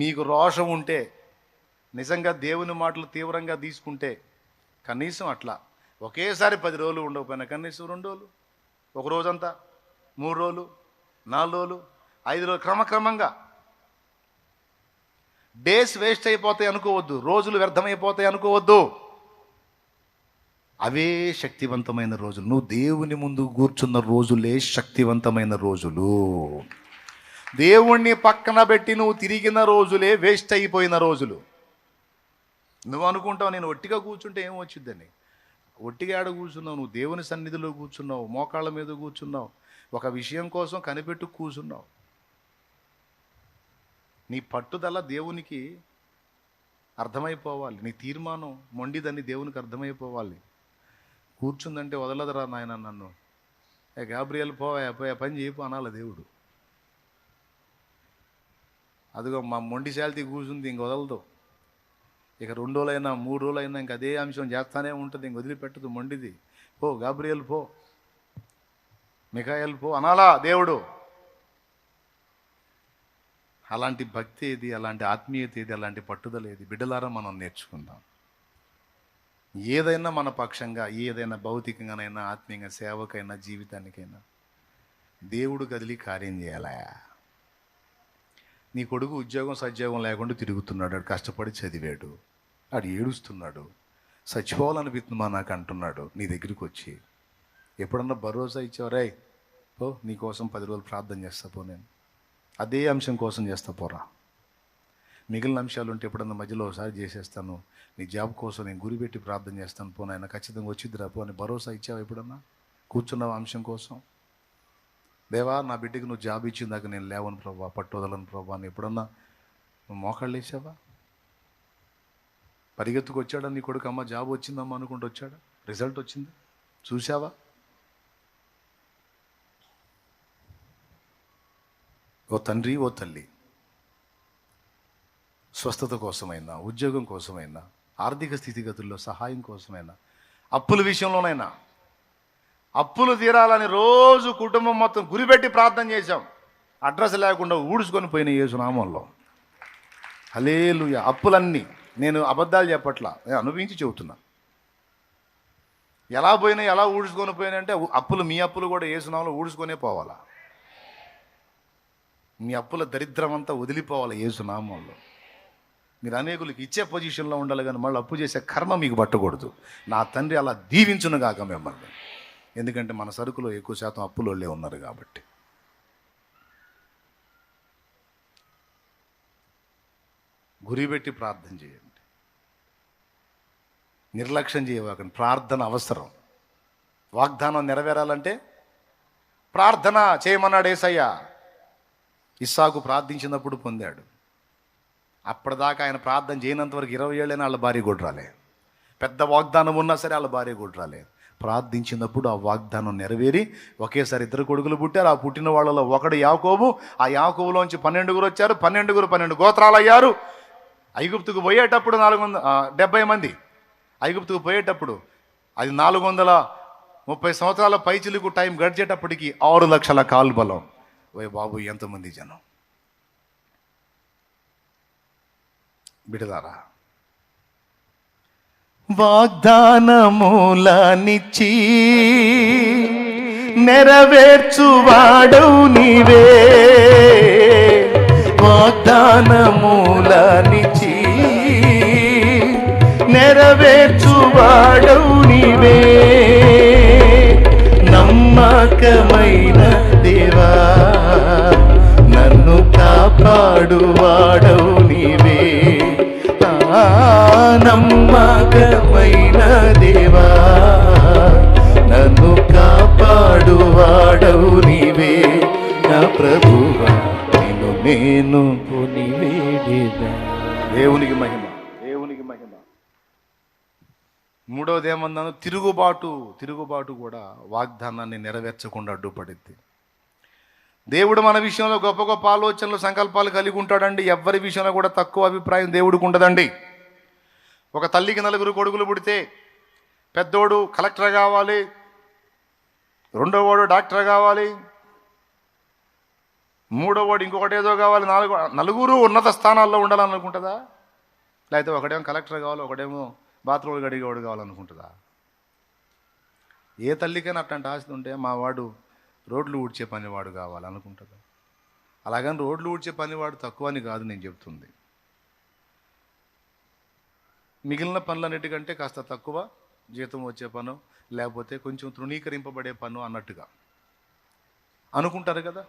నీకు రోషం ఉంటే, నిజంగా దేవుని మాటలు తీవ్రంగా తీసుకుంటే కనీసం అట్లా ఒకేసారి 10 రోజులు ఉండకపోయినా కనీసం 2 రోజులు, ఒక రోజంతా, 3 రోజులు, 4 రోజులు, 5 రోజులు, క్రమక్రమంగా. డేస్ వేస్ట్ అయిపోతాయి అనుకోవద్దు, రోజులు వ్యర్థమైపోతాయి అనుకోవద్దు. అవే శక్తివంతమైన రోజులు. నువ్వు దేవుని ముందు కూర్చున్న రోజులే శక్తివంతమైన రోజులు. దేవుణ్ణి పక్కన పెట్టి నువ్వు తిరిగిన రోజులే వేస్ట్ అయిపోయిన రోజులు. నువ్వు అనుకుంటావు నేను ఒట్టిగా కూర్చుంటే ఏం వచ్చిద్దని. ఒట్టిగా ఆడ కూర్చున్నావు, నువ్వు దేవుని సన్నిధిలో కూర్చున్నావు, మోకాళ్ళ మీద కూర్చున్నావు, ఒక విషయం కోసం కనిపెట్టు కూర్చున్నావు. నీ పట్టుదల దేవునికి అర్థమైపోవాలి, నీ తీర్మానం మొండిదని దేవునికి అర్థమైపోవాలి. కూర్చుందంటే వదలదురా నాయన నన్ను, గాబ్రియల్ పోయా పని చేయపు అనాలి దేవుడు. అదిగో మా మొండి శాలిటీ కూర్చుంది, ఇంక వదలదు. ఇక 2 రోజులైనా 3 రోజులైనా ఇంక అదే అంశం చేస్తానే ఉంటుంది, ఇంక వదిలిపెట్టదు మొండిది. పో గాబ్రియల్ పో, మిఖాయేల్ పో అనాలా దేవుడు. అలాంటి భక్తి ఏది, అలాంటి ఆత్మీయత ఏది, అలాంటి పట్టుదల ఏది? బిడ్డలారా మనం నేర్చుకుందాం. ఏదైనా మన పక్షంగా, ఏదైనా భౌతికంగానైనా, ఆత్మీయంగా, సేవకైనా, జీవితానికైనా దేవుడు కదిలి కార్యం చేయాలా. నీ కొడుకు ఉద్యోగం సద్యోగం లేకుండా తిరుగుతున్నాడు, ఆడు కష్టపడి చదివాడు, ఆడు ఏడుస్తున్నాడు, చచ్చిపోవాలనిపిస్తుందా నాకు అంటున్నాడు. నీ దగ్గరికి వచ్చి ఎప్పుడన్నా భరోసా ఇచ్చావరే, పో నీకోసం 10 రోజులు ప్రార్థన చేస్తా పో, నేను అదే అంశం కోసం చేస్తా పోరా, మిగిలిన అంశాలు ఉంటే ఎప్పుడన్నా మధ్యలో ఒకసారి చేసేస్తాను, నీ జాబ్ కోసం నేను గురిపెట్టి ప్రార్థన చేస్తాను పో నాయన, ఖచ్చితంగా వచ్చిద్దిరా పో అని భరోసా ఇచ్చావు ఎప్పుడన్నా? కూర్చున్నావు అంశం కోసం? దేవా నా బిడ్డకి నువ్వు జాబ్ ఇచ్చిందాక నేను లేవను ప్రభా, పట్టు వదలను ప్రభా అని ఎప్పుడన్నా నువ్వు మోకాళ్ళు వేసావా? పరిగెత్తుకు వచ్చాడా నీ కొడుకు? అమ్మ జాబ్ వచ్చిందమ్మా అనుకుంటూ వచ్చాడా? రిజల్ట్ వచ్చింది చూసావా? ఓ తండ్రి, ఓ తల్లి, స్వస్థత కోసమైనా, ఉద్యోగం కోసమైనా, ఆర్థిక స్థితిగతుల్లో సహాయం కోసమైనా, అప్పుల విషయంలోనైనా, అప్పులు తీరాలని రోజు కుటుంబం మొత్తం గురిపెట్టి ప్రార్థన చేశాం. అడ్రస్ లేకుండా ఊడ్చుకొని పోయిన యేసు నామంలో. హల్లెలూయా. అప్పులన్నీ, నేను అబద్ధాలు చెప్పట్లా, నేను అనుభవించి చెబుతున్నా. ఎలా పోయినాయి, ఎలా ఊడ్చుకొని పోయినాయంటే అప్పులు, మీ అప్పులు కూడా యేసు నామంలో ఊడ్చుకొనే పోవాలా. మీ అప్పుల దరిద్రం అంతా వదిలిపోవాలి యేసు నామంలో. మీరు అనేకులకి ఇచ్చే పొజిషన్లో ఉండాలి, కానీ మళ్ళీ అప్పు చేసే కర్మ మీకు పట్టకూడదు. నా తండ్రి అలా దీవించును గాక మిమ్మల్ని. ఎందుకంటే మన సరుకులో ఎక్కువ శాతం అప్పులోళ్ళే ఉన్నారు కాబట్టి. గురిపెట్టి ప్రార్థన చేయండి, నిర్లక్ష్యం చేయవాకండి. ప్రార్థన అవసరం. వాగ్దానం నెరవేరాలంటే ప్రార్థన చేయమన్నాడు యేసయ్య. ఇస్సాకు ప్రార్థించినప్పుడు పొందాడు. అప్పటిదాకా ఆయన ప్రార్థన చేయనంత వరకు 20 ఏళ్ళైనా వాళ్ళ భార్య కూడా రాలే. పెద్ద వాగ్దానం ఉన్నా సరే వాళ్ళ భార్య కూడా రాలే. ప్రార్థించినప్పుడు ఆ వాగ్దానం నెరవేరి ఒకేసారి 2 కొడుకులు పుట్టారు. ఆ పుట్టిన వాళ్ళలో ఒకడు యాకోబు. ఆ యాకోబులోంచి 12 వచ్చారు. 12 గోత్రాలు అయ్యారు. ఐగుప్తుకు పోయేటప్పుడు 470 మంది. ఐగుప్తుకు పోయేటప్పుడు అది 430 సంవత్సరాల పైచిలుకు టైం గడిచేటప్పటికి 6 లక్షల కాల్బలం. ఓయ్ బాబు, ఎంతమంది జనం! బిడదారా, వాగ్దానమూలనిచ్చి నెరవేర్చువాడవు నీవే. వాగ్దానమూలనిచ్చి నెరవేర్చువాడవు నీవే. నమ్మకమైన దేవా, నన్ను కాపాడువాడవు నీవే. నమ్మకమైన దేవా, నన్ను కాపాడువాడవు నీవే. నా ప్రభువా, నిన్ను నేను కొనివేడెదా. దేవునికి మహిమ, దేవునికి మహిమ. మూడవది ఏమన్నాను? తిరుగుబాటు కూడా వాగ్దానాన్ని నెరవేర్చకుండా అడ్డుపడింది. దేవుడు మన విషయంలో గొప్ప గొప్ప ఆలోచనలు, సంకల్పాలు కలిగి ఉంటాడండి. ఎవరి విషయంలో కూడా తక్కువ అభిప్రాయం దేవుడికి ఉండదండి. ఒక తల్లికి 4 కొడుకులు పుడితే పెద్దోడు కలెక్టర్ కావాలి, రెండోవాడు డాక్టర్ కావాలి, మూడో వాడు ఇంకొకటి ఏదో కావాలి, నలుగురు ఉన్నత స్థానాల్లో ఉండాలనుకుంటుందా? లేకపోతే ఒకడేమో కలెక్టర్ కావాలి, ఒకడేమో బాత్రూమ్లు గడిగేవాడు కావాలనుకుంటుందా? ఏ తల్లికైనా అట్లాంటి ఆస్తి ఉంటే మా వాడు రోడ్లు ఊడ్చే పనివాడు కావాలనుకుంటుందా? అలాగని రోడ్లు ఊడ్చే పనివాడు తక్కువ అని కాదు నేను చెప్తుంది. మిగిలిన పనులన్నిటికంటే కాస్త తక్కువ జీతం వచ్చే పను, లేకపోతే కొంచెం తృణీకరింపబడే పను అన్నట్టుగా అనుకుంటారు కదా.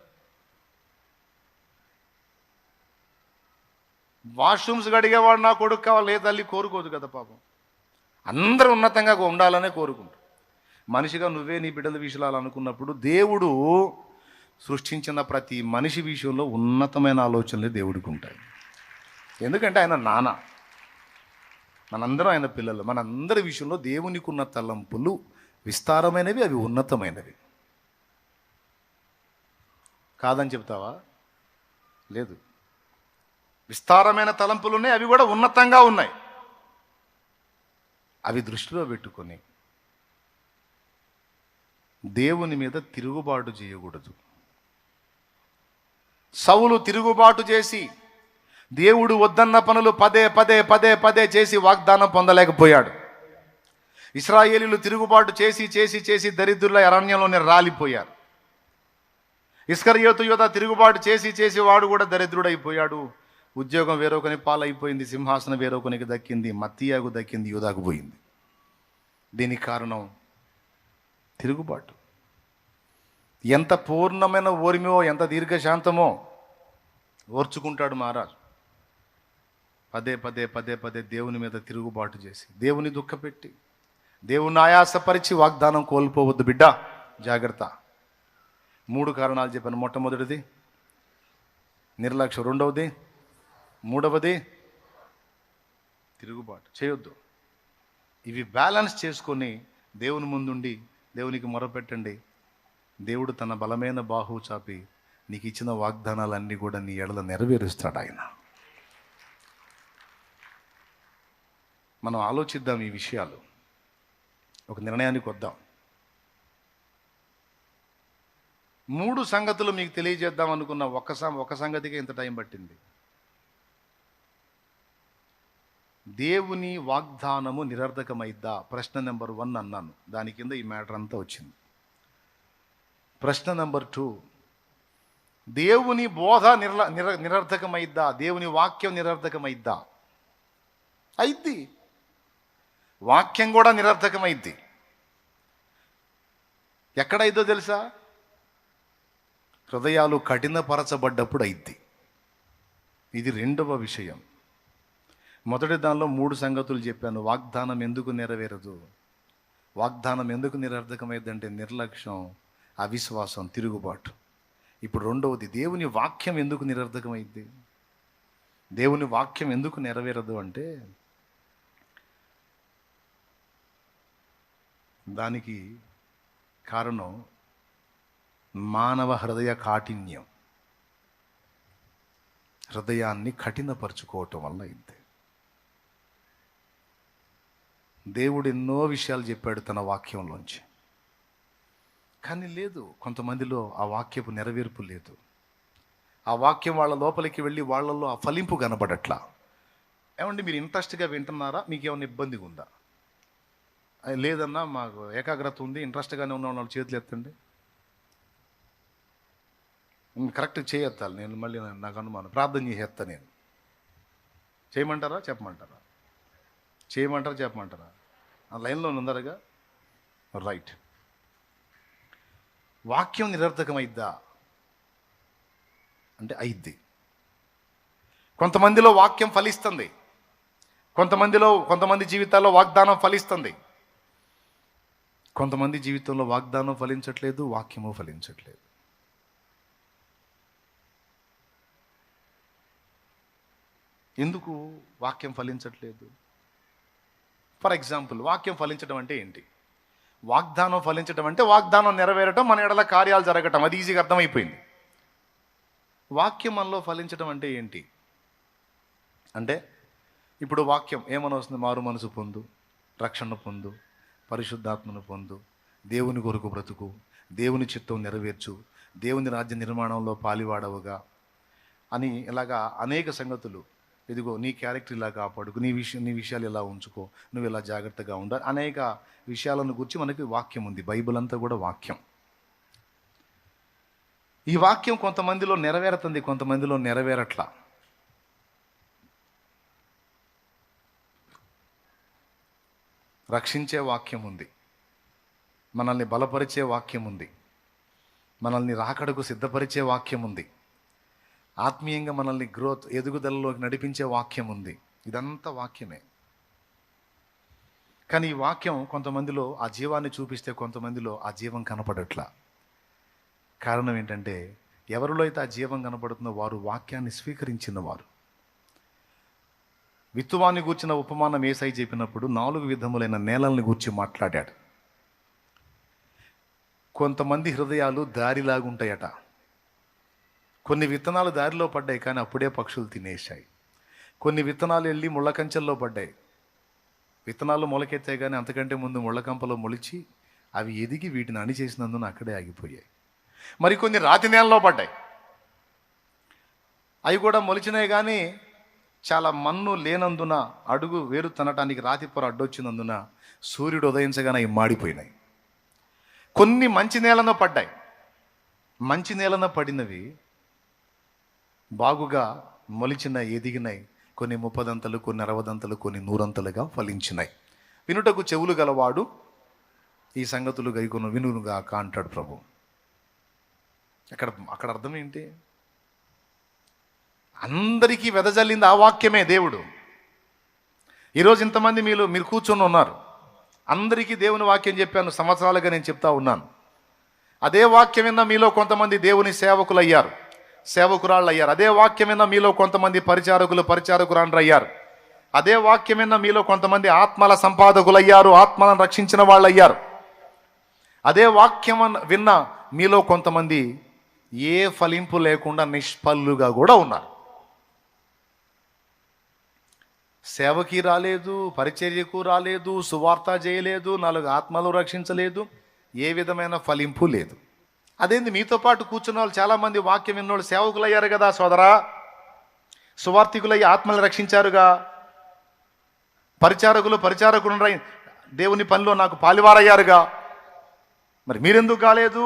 వాష్రూమ్స్ గడిగేవాడు నా కొడుకు కావాలి, ఏ తల్లి కోరుకోదు కదా పాపం. అందరూ ఉన్నతంగా ఉండాలనే కోరుకుంటారు. మనిషిగా నువ్వే నీ బిడ్డల విషయాలు అనుకున్నప్పుడు దేవుడు సృష్టించిన ప్రతి మనిషి విషయంలో ఉన్నతమైన ఆలోచనలు దేవుడికి ఉంటాయి. ఎందుకంటే ఆయన నాన్న, మనందరం ఆయన పిల్లలు. మనందరి విషయంలో దేవునికి ఉన్న తలంపులు విస్తారమైనవి, అవి ఉన్నతమైనవి. కాదని చెప్తావా? లేదు, విస్తారమైన తలంపులు ఉన్నాయి, అవి కూడా ఉన్నతంగా ఉన్నాయి. అవి దృష్టిలో పెట్టుకొని దేవుని మీద తిరుగుబాటు చేయకూడదు. సౌలు తిరుగుబాటు చేసి దేవుడు వద్దన్న పనులు పదే పదే పదే పదే చేసి వాగ్దానం పొందలేకపోయాడు. ఇశ్రాయేలీయులు తిరుగుబాటు చేసి చేసి చేసి దరిద్రుల అరణ్యంలోనే రాలిపోయారు. ఇస్కరియోతు యూదా తిరుగుబాటు చేసి చేసి వాడు కూడా దరిద్రుడైపోయాడు. ఉద్యోగం వేరొకని పాలైపోయింది, సింహాసనం వేరొకనికి దక్కింది, మత్తీయాకు దక్కింది, యూదాకు పోయింది. దీనికి కారణం తిరుగుబాటు. ఎంత పూర్ణమైన ఓర్మివో, ఎంత దీర్ఘశాంతమో ఓర్చుకుంటాడు మహారాజు. పదే పదే పదే పదే దేవుని మీద తిరుగుబాటు చేసి, దేవుని దుఃఖపెట్టి, దేవుని ఆయాసపరిచి వాగ్దానం కోల్పోవద్దు బిడ్డ, జాగ్రత్త. 3 కారణాలు చెప్పాను. మొట్టమొదటిది నిర్లక్ష్యం, రెండవది, మూడవది తిరుగుబాటు చేయొద్దు. ఇవి బ్యాలెన్స్ చేసుకొని దేవుని ముందుండి దేవునికి మొరపెట్టండి. దేవుడు తన బలమైన బాహువు చాపి నీకు ఇచ్చిన వాగ్దానాలన్నీ కూడా నీ ఎడల నెరవేరుస్తాడు ఆయన. మనం ఆలోచిద్దాం ఈ విషయాలు, ఒక నిర్ణయానికి వద్దాం. 3 సంగతులు మీకు తెలియజేద్దాం అనుకున్న ఒక సంగతికి ఇంత టైం పట్టింది. దేవుని వాగ్దానము నిరర్ధకమైద్దా? ప్రశ్న నెంబర్ 1 అన్నాను, దాని కింద ఈ మ్యాటర్ అంతా వచ్చింది. ప్రశ్న నెంబర్ 2, దేవుని బోధ నిరర్ధకమైద్దా? దేవుని వాక్యం నిరర్ధకమైద్దా? అయిద్ది. వాక్యం కూడా నిరర్ధకమైద్ది. ఎక్కడైద్దో తెలుసా? హృదయాలు కఠినపరచబడ్డప్పుడు అయిద్ది. ఇది రెండవ విషయం. మొదటి దానిలో 3 సంగతులు చెప్పాను. వాగ్దానం ఎందుకు నెరవేరదు, వాగ్దానం ఎందుకు నిరర్ధకమైందంటే నిర్లక్ష్యం, అవిశ్వాసం, తిరుగుబాటు. ఇప్పుడు రెండవది, దేవుని వాక్యం ఎందుకు నిరర్ధకమైంది, దేవుని వాక్యం ఎందుకు నెరవేరదు అంటే దానికి కారణం మానవ హృదయ కాఠిన్యం. హృదయాన్ని కఠినపరుచుకోవటం వల్ల అయింది. దేవుడు ఎన్నో విషయాలు చెప్పాడు తన వాక్యంలోంచి, కానీ లేదు, కొంతమందిలో ఆ వాక్యపు నెరవేర్పు లేదు. ఆ వాక్యం వాళ్ళ లోపలికి వెళ్ళి వాళ్ళల్లో ఆ ఫలింపు కనబడట్లా. ఏమండి మీరు ఇంట్రెస్ట్గా వింటున్నారా? మీకు ఏమైనా ఇబ్బందిగా ఉందా? లేదన్నా మాకు ఏకాగ్రత ఉంది, ఇంట్రెస్ట్గానే ఉన్న వాళ్ళు చేతులు ఎత్తండి. కరెక్ట్ చేయెత్తాలి. నేను మళ్ళీ నాకు అనుమానం, ప్రార్థన చేసేస్తా. నేను చేయమంటారా చెప్పమంటారా? చేయమంటారా చెప్పమంటారా? ఆ లైన్లో ఉందరగా రైట్. వాక్యం నిరర్థకమైద్దా అంటే అయిద్ది. కొంతమందిలో వాక్యం ఫలిస్తుంది, కొంతమంది జీవితాల్లో వాగ్దానం ఫలిస్తుంది. కొంతమంది జీవితంలో వాగ్దానం ఫలించట్లేదు, వాక్యము ఫలించట్లేదు. ఎందుకు వాక్యం ఫలించట్లేదు? ఫర్ ఎగ్జాంపుల్, వాక్యం ఫలించడం అంటే ఏంటి? వాగ్దానం ఫలించడం అంటే వాగ్దానం నెరవేరటం, మన ఎడల కార్యాలు జరగటం. అది ఈజీగా అర్థమైపోయింది. వాక్యం మనలో ఫలించడం అంటే ఏంటి అంటే, ఇప్పుడు వాక్యం ఏమని వస్తుంది? మారు మనసు పొందు, రక్షణ పొందు, పరిశుద్ధాత్మను పొందు, దేవుని కొరకు బ్రతుకు, దేవుని చిత్తం నెరవేర్చు, దేవుని రాజ్య నిర్మాణంలో పాలివాడవుగా అని ఇలాగా అనేక సంగతులు. ఇదిగో నీ క్యారెక్టర్ ఇలా కాపాడుకు, నీ విషయాలు ఇలా ఉంచుకో, నువ్వు ఇలా జాగ్రత్తగా ఉండాలి, అనేక విషయాలను గురించి మనకి వాక్యం ఉంది. బైబిల్ అంతా కూడా వాక్యం. ఈ వాక్యం కొంతమందిలో నెరవేరుతుంది, కొంతమందిలో నెరవేరట్లా. రక్షించే వాక్యం ఉంది, మనల్ని బలపరిచే వాక్యం ఉంది, మనల్ని రాకడకు సిద్ధపరిచే వాక్యం ఉంది, ఆత్మీయంగా మనల్ని ఎదుగుదలలోకి నడిపించే వాక్యం ఉంది. ఇదంతా వాక్యమే. కానీ ఈ వాక్యం కొంతమందిలో ఆ జీవాన్ని చూపిస్తే కొంతమందిలో ఆ జీవం కనపడట్లా. కారణం ఏంటంటే ఎవరిలో అయితే ఆ జీవం కనపడుతుందో వారు వాక్యాన్ని స్వీకరించిన వారు. విత్తువాన్ని గూర్చిన ఉపమానం యేసయ్య చెప్పినప్పుడు 4 విధములైన నేలల్ని గూర్చి మాట్లాడాడు. కొంతమంది హృదయాలు దారిలాగుంటాయట. కొన్ని విత్తనాలు దారిలో పడ్డాయి, కానీ అప్పుడే పక్షులు తినేశాయి. కొన్ని విత్తనాలు వెళ్ళి ముళ్ళకంచెల్లో పడ్డాయి. విత్తనాలు మొలకెత్తాయి, కానీ అంతకంటే ముందు ముళ్ళకంపలో మొలిచి అవి ఎదిగి వీటిని అణిచేసినందున అక్కడే ఆగిపోయాయి. మరికొన్ని రాతి నేలలో పడ్డాయి. అవి కూడా మొలిచినాయి, కానీ చాలా మన్ను లేనందున, అడుగు వేరు తనటానికి రాతి పొర అడ్డొచ్చినందున సూర్యుడు ఉదయించగానే అవి మాడిపోయినాయి. కొన్ని మంచి నేలను పడ్డాయి. మంచి నేలన పడినవి బాగుగా మొలిచిన, ఎదిగినాయి. కొన్ని 30 కొన్ని 60 కొన్ని 100 ఫలించినాయి. వినుటకు చెవులు గలవాడు ఈ సంగతులు గైకొను వినుగాక అంటాడు ప్రభు. అక్కడ అర్థం ఏంటి? అందరికీ వెదజల్లింది ఆ వాక్యమే దేవుడు. ఈరోజు ఇంతమంది మీరు కూర్చొని ఉన్నారు. అందరికీ దేవుని వాక్యం చెప్పాను, సంవత్సరాలుగా నేను చెప్తా ఉన్నాను. అదే వాక్యం విన్న మీలో కొంతమంది దేవుని సేవకులు అయ్యారు, సేవకురాళ్ళు అయ్యారు. అదే వాక్యం విన్న మీలో కొంతమంది పరిచారకురాండ్రు అయ్యారు. అదే వాక్యం విన్న మీలో కొంతమంది ఆత్మల సంపాదకులు అయ్యారు, ఆత్మలను రక్షించిన వాళ్ళు అయ్యారు. అదే వాక్యం విన్న మీలో కొంతమంది ఏ ఫలింపు లేకుండా నిష్ఫలుగా కూడా ఉన్నారు. సేవకి రాలేదు, పరిచర్యకు రాలేదు, సువార్త చేయలేదు, 4 ఆత్మలు రక్షించలేదు, ఏ విధమైన ఫలింపు లేదు. అదేంది, మీతో పాటు కూర్చున్న వాళ్ళు చాలామంది వాక్యం విన్నోళ్ళు సేవకులు అయ్యారు కదా సోదరా, సువార్థికులయ్యి ఆత్మలు రక్షించారుగా, పరిచారకులు దేవుని పనిలో నాకు పాలివారయ్యారుగా, మరి మీరెందుకు కాలేదు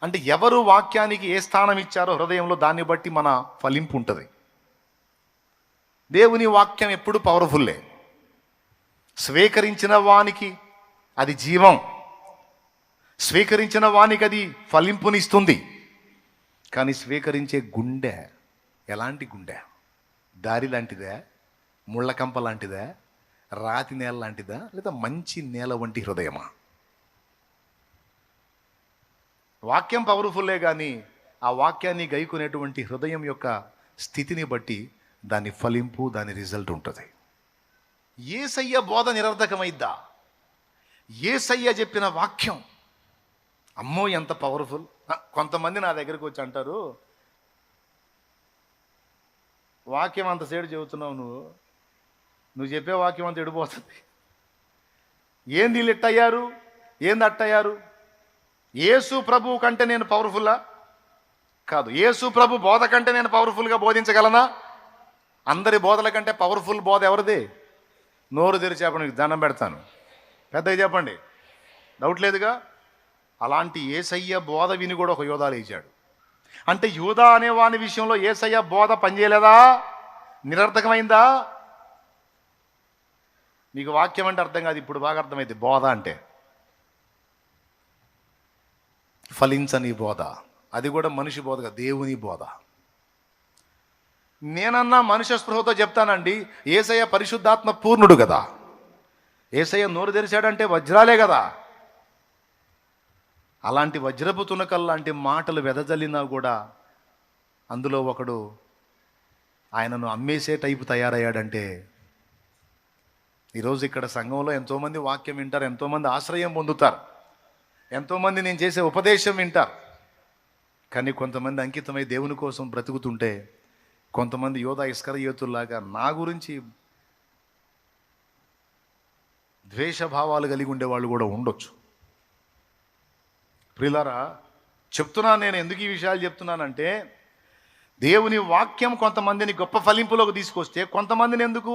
అంటే ఎవరు వాక్యానికి ఏ స్థానం ఇచ్చారో హృదయంలో దాన్ని బట్టి మన ఫలింపు ఉంటుంది. దేవుని వాక్యం ఎప్పుడు పవర్ఫుల్లే. స్వీకరించిన వానికి అది జీవం, స్వీకరించిన వానికి అది ఫలింపునిస్తుంది. కానీ స్వీకరించే గుండె ఎలాంటి గుండె? దారి లాంటిదే, ముళ్ళకంప లాంటిదా, రాతి నేల లాంటిదా, లేదా మంచి నేల వంటి హృదయమా? వాక్యం పవర్ఫుల్లే, కానీ ఆ వాక్యాన్ని గైకొనేటువంటి హృదయం యొక్క స్థితిని బట్టి దాని ఫలింపు, దాని రిజల్ట్ ఉంటుంది. యేసయ్య బోధ నిరర్ధకమైద్దా? యేసయ్య చెప్పిన వాక్యం అమ్మో ఎంత పవర్ఫుల్. కొంతమంది నా దగ్గరికి వచ్చి అంటారు, వాక్యం అంత సేడు చెబుతున్నావు, నువ్వు చెప్పే వాక్యం అంత ఎడిపోతుంది. ఏంది వీళ్ళు ఎట్టయ్యారు, ఏంది అట్టయ్యారు? యేసు ప్రభు కంటే నేను పవర్ఫుల్లా? కాదు. యేసు ప్రభు బోధ కంటే నేను పవర్ఫుల్గా బోధించగలనా? అందరి బోధల కంటే పవర్ఫుల్ బోధ ఎవరిది? నోరు తెరిచి చెప్పండి, దండం పెడతాను, పెద్దగా చెప్పండి, డౌట్ లేదుగా. అలాంటి యేసయ్య బోధ విని కూడా ఒక యోధా లేచాడు. అంటే యూదా అనే వాని విషయంలో యేసయ్య బోధ పనిచేయలేదా? నిరర్థకమైందా? మీకు వాక్యం అంటే అర్థం కాదు, ఇప్పుడు బాగా అర్థమైంది. బోధ అంటే ఫలించని బోధ, అది కూడా మనిషి బోధగా, దేవుని బోధ. నేనన్నా మనుష్య స్పృహతో చెప్తానండి, యేసయ్య పరిశుద్ధాత్మ పూర్ణుడు కదా. యేసయ్య నోరు తెరిచాడంటే వజ్రాలే కదా. అలాంటి వజ్రపు తునకల్లాంటి మాటలు వెదజల్లినా కూడా అందులో ఒకడు ఆయనను అమ్మేసే టైపు తయారయ్యాడంటే, ఈరోజు ఇక్కడ సంఘంలో ఎంతోమంది వాక్యం వింటారు, ఎంతోమంది ఆశ్రయం పొందుతారు, ఎంతోమంది నేను చేసే ఉపదేశం వింటారు. కానీ కొంతమంది అంకితమై దేవుని కోసం బ్రతుకుతుంటే, కొంతమంది యోధా ఇస్కరియోతుల్లాగా నా గురించి ద్వేషభావాలు కలిగి ఉండేవాళ్ళు కూడా ఉండొచ్చు. ప్రియులారా, చెప్తున్నాను. నేను ఎందుకు ఈ విషయాలు చెప్తున్నానంటే, దేవుని వాక్యం కొంతమందిని గొప్ప ఫలింపులోకి తీసుకొస్తే కొంతమందిని ఎందుకు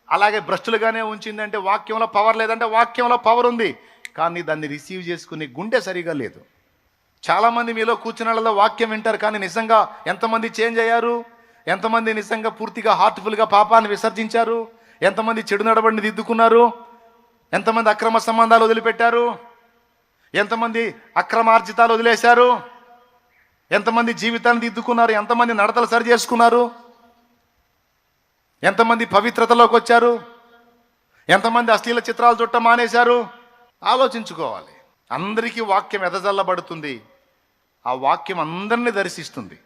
అలాగే భ్రష్టులుగానే ఉంచిందంటే, వాక్యంలో పవర్ లేదంటే వాక్యంలో పవర్ ఉంది, కానీ దాన్ని రిసీవ్ చేసుకునే గుండె సరిగా లేదు. చాలామంది మీలో కూర్చున్న వాళ్ళలో వాక్యం వింటారు, కానీ నిజంగా ఎంతమంది చేంజ్ అయ్యారు? ఎంతమంది నిజంగా పూర్తిగా హార్ట్ఫుల్గా పాపాన్ని విసర్జించారు? ఎంతమంది చెడు నడవడిని దిద్దుకున్నారు? ఎంతమంది అక్రమ సంబంధాలు వదిలిపెట్టారు? ఎంతమంది అక్రమార్జితాలు వదిలేశారు? ఎంతమంది జీవితాన్ని దిద్దుకున్నారు? ఎంతమంది నడతలు సరి చేసుకున్నారు? ఎంతమంది పవిత్రతలోకి వచ్చారు? ఎంతమంది అశ్లీల చిత్రాలు చుట్ట మానేశారు? ఆలోచించుకోవాలి. అందరికీ వాక్యం ఎదజల్లబడుతుంది. ఆ వాక్యం అందరినీ దర్శిస్తుంది.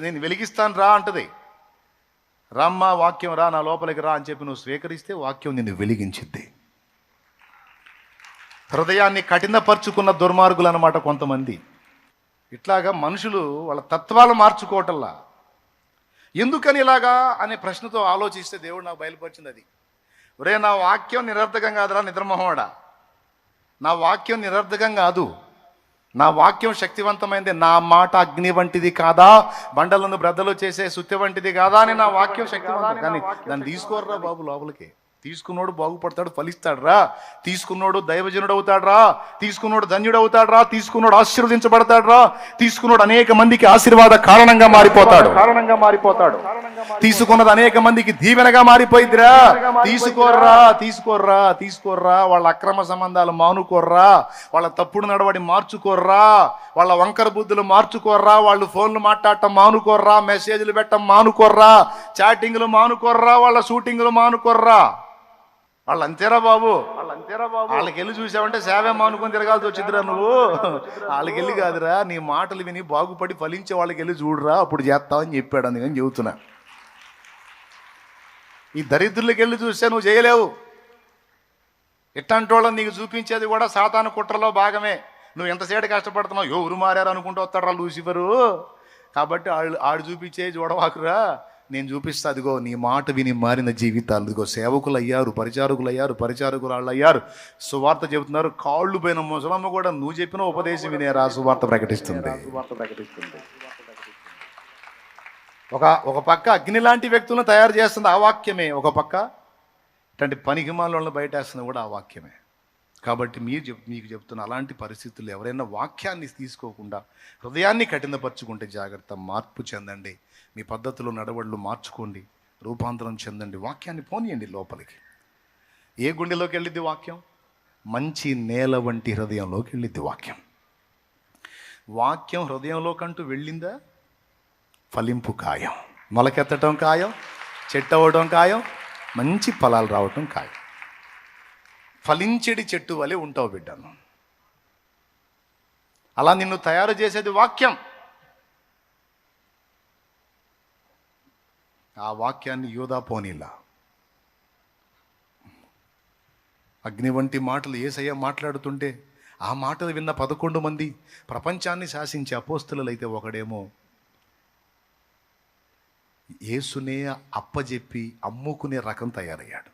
నేను వెలిగిస్తాను రా అంటది. రామ్మా వాక్యం రా, నా లోపలికి రా అని చెప్పి నువ్వు స్వీకరిస్తే వాక్యం నిన్ను వెలిగించిద్ది. హృదయాన్ని కఠినపరుచుకున్న దుర్మార్గులు అన్నమాట కొంతమంది. ఇట్లాగా మనుషులు వాళ్ళ తత్వాలు మార్చుకోవటంలా. ఎందుకని ఇలాగా అనే ప్రశ్నతో ఆలోచిస్తే దేవుడు నాకు బయలుపరిచింది అది. ఒరే, నా వాక్యం నిరర్థకం కాదురా నిద్రమోహోడా. నా వాక్యం నిరర్థకం కాదు. నా వాక్యం శక్తివంతమైంది. నా మాట అగ్ని వంటిది కాదా, బండలను బ్రద్దలు చేసే సుత్తి వంటిది కాదా అని నా వాక్యం శక్తివంతం. కానీ దాన్ని తీసుకోర్రా బాబు లోపలికి. తీసుకున్నోడు బాగుపడతాడు, ఫలిస్తాడు రా. తీసుకున్నోడు దైవజనుడు అవుతాడు రా. తీసుకున్నోడు ధన్యుడు అవుతాడు రా. తీసుకున్నోడు ఆశీర్వదించబడతాడు రా. తీసుకున్నోడు అనేక మందికి ఆశీర్వాద కారణంగా మారిపోతాడు. తీసుకున్నది అనేక మందికి దీవెనగా మారిపోయిద్దిరా. తీసుకోర్రా. వాళ్ళ అక్రమ సంబంధాలు మానుకోర్రా. వాళ్ళ తప్పుడు నడవడి మార్చుకోర్రా. వాళ్ళ వంకర బుద్ధులు మార్చుకోర్రా. వాళ్ళు ఫోన్లు మాట్లాడటం మానుకోర్రా. మెసేజ్లు పెట్టడం మానుకోర్రా. చాటింగ్లు మానుకోర్రా. వాళ్ళ షూటింగ్లు మానుకోర్రా. వాళ్ళు అంతేరా బాబు. వాళ్ళకి వెళ్ళి చూసావంటే సేవే మానుకొని తిరగాల్సి వచ్చిద్దిరా నువ్వు. వాళ్ళకి వెళ్ళి కాదురా, నీ మాటలు విని బాగుపడి ఫలించే వాళ్ళకి వెళ్ళి చూడరా, అప్పుడు చేస్తావని చెప్పాడు. అందుకని చెబుతున్నా. ఈ దరిద్రులకి వెళ్ళి చూస్తే నువ్వు చేయలేవు. ఇట్లాంటి వాళ్ళని నీకు చూపించేది కూడా సాతాను కుట్రలో భాగమే. నువ్వు ఎంతసేపు కష్టపడుతున్నావు, ఎవరు మారారు అనుకుంటూ వస్తాడు రా లూసిఫరు. కాబట్టి ఆడు చూపించే చూడవాకురా, నేను చూపిస్తా. అదిగో నీ మాట విని మారిన జీవితాలు. ఇదిగో సేవకులు అయ్యారు, పరిచారకులు అయ్యారు, సువార్త చెబుతున్నారు. కాళ్ళు పోయిన ముసలమ్మ కూడా నువ్వు చెప్పిన ఉపదేశం వినేరా సువార్త ప్రకటిస్తుంది. ఒక పక్క అగ్ని లాంటి వ్యక్తులను తయారు చేస్తుంది ఆ వాక్యమే. ఒక పక్క ఇట్లాంటి పనికిమాలను బయటేస్తుంది కూడా ఆ వాక్యమే. కాబట్టి మీకు చెప్తున్న అలాంటి పరిస్థితుల్లో ఎవరైనా వాక్యాన్ని తీసుకోకుండా హృదయాన్ని కఠినపరుచుకుంటే జాగ్రత్త. మార్పు చెందండి. మీ పద్ధతులు నడవళ్ళు మార్చుకోండి. రూపాంతరం చెందండి. వాక్యాన్ని పోనీయండి లోపలికి. ఏ గుండెలోకి వెళ్ళిద్ది వాక్యం? మంచి నేల వంటి హృదయంలోకి వెళ్ళిద్ది వాక్యం. వాక్యం హృదయంలోకంటూ వెళ్ళిందా, ఫలింపు ఖాయం. మొలకెత్తటం ఖాయం, చెట్టు అవ్వడం ఖాయం, మంచి ఫలాలు రావటం ఖాయం. ఫలించెడి చెట్టు వలె ఉంటావు బిడ్డను. అలా నిన్ను తయారు చేసేది వాక్యం. ఆ వాక్యాన్ని యూదా పోనీలా. అగ్ని వంటి మాటలు యేసయ్య మాట్లాడుతుంటే ఆ మాటలు విన్న 11 మంది ప్రపంచాన్ని శాసించే అపోస్తలులైతే ఒకడేమో యేసునే అప్పజెప్పి అమ్ముకునే రకం తయారయ్యాడు.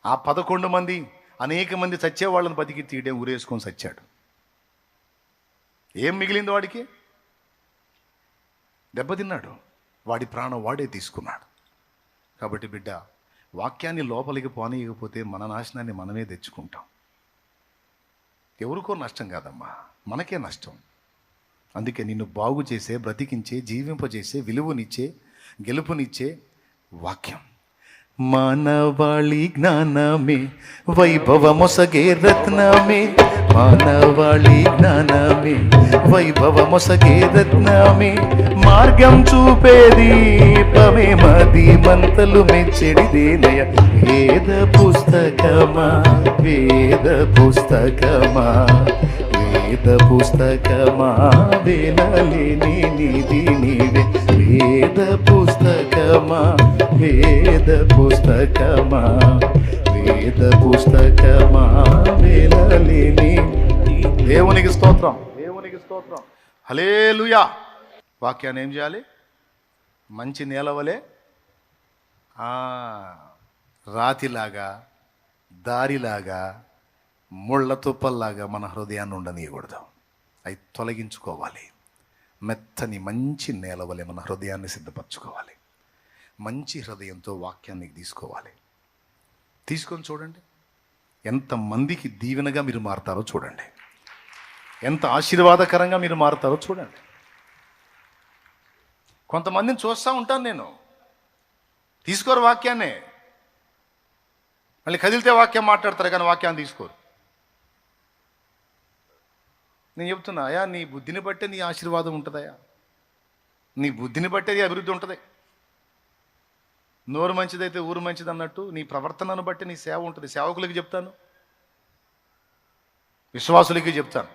ఆ 11 మంది అనేక మంది చచ్చేవాళ్ళని బతికి తీయడే ఊరేసుకొని చచ్చాడు. ఏం మిగిలింది వాడికి? దెబ్బతిన్నాడు. వాడి ప్రాణం వాడే తీసుకున్నాడు. కాబట్టి బిడ్డ, వాక్యాన్ని లోపలికి పోనీయకపోతే మన నాశనాన్ని మనమే తెచ్చుకుంటాం. ఎవరికో నష్టం కాదమ్మా, మనకే నష్టం. అందుకే నిన్ను బాగు చేసే, బ్రతికించే, జీవింపజేసే, విలువనిచ్చే, గెలుపునిచ్చే వాక్యం. మానవాళి జ్ఞానమే వైభవమొసగే రత్నమే. మానవాళి జ్ఞానమే వైభవమొసగే రత్నమే. మార్గం చూపే దీపమే మది మంతలు మెచ్చడిదేనయ. వేద పుస్తకమా, వేద పుస్తకమా, వేద పుస్తకమా, వేనలేని నిధి నీవే. వేద పుస్తకమా, వేద పుస్తకమా, వేద పుస్తకమా, వేనలేని. దేవునికి స్తోత్రం, దేవునికి స్తోత్రం. హల్లెలూయా. వాక్యాన్ని ఏం చేయాలి? మంచి నేలవలే, రాతిలాగా, దారిలాగా, ముళ్ళ తుప్పల్లాగా మన హృదయాన్ని ఉండనీయకూడదు. అవి తొలగించుకోవాలి. మెత్తని మంచి నేల వలె మన హృదయాన్ని సిద్ధపరచుకోవాలి. మంచి హృదయంతో వాక్యాన్ని తీసుకోవాలి. తీసుకొని చూడండి, ఎంతమందికి దీవెనగా మీరు మారుతారో చూడండి, ఎంత ఆశీర్వాదకరంగా మీరు మారుతారో చూడండి. కొంతమందిని చూస్తూ ఉంటాను నేను, తీసుకోరు వాక్యాన్ని, మళ్ళీ కదిలితే వాక్యం మాట్లాడతారు కానీ వాక్యాన్ని తీసుకోరు. నేను చెప్తున్నా, అయ్యా నీ బుద్ధిని బట్టే నీ ఆశీర్వాదం ఉంటుందయ్యా, నీ బుద్ధిని బట్టే నీ అభివృద్ధి ఉంటుంది. నోరు మంచిదైతే ఊరు మంచిది అన్నట్టు నీ ప్రవర్తనను బట్టి నీ సేవ ఉంటుంది. సేవకులకి చెప్తాను, విశ్వాసులకి చెప్తాను.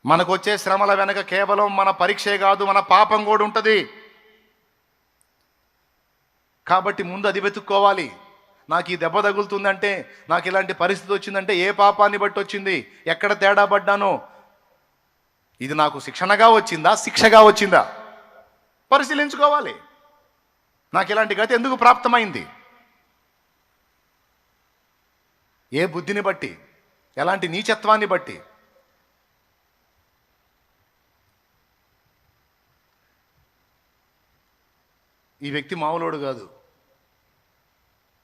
మనకు వచ్చే శ్రమల వెనక కేవలం మన పరీక్షే కాదు, మన పాపం కూడా ఉంటుంది. కాబట్టి ముందు అది వెతుక్కోవాలి. నాకు ఈ దెబ్బ తగులుతుందంటే, నాకు ఇలాంటి పరిస్థితి వచ్చిందంటే ఏ పాపాన్ని బట్టి వచ్చింది, ఎక్కడ తేడా పడ్డానో, ఇది నాకు శిక్షణగా వచ్చిందా, శిక్షగా వచ్చిందా పరిశీలించుకోవాలి. నాకు ఇలాంటి గతి ఎందుకు ప్రాప్తమైంది, ఏ బుద్ధిని బట్టి, ఎలాంటి నీచత్వాన్ని బట్టి. ఈ వ్యక్తి మామూలోడు కాదు,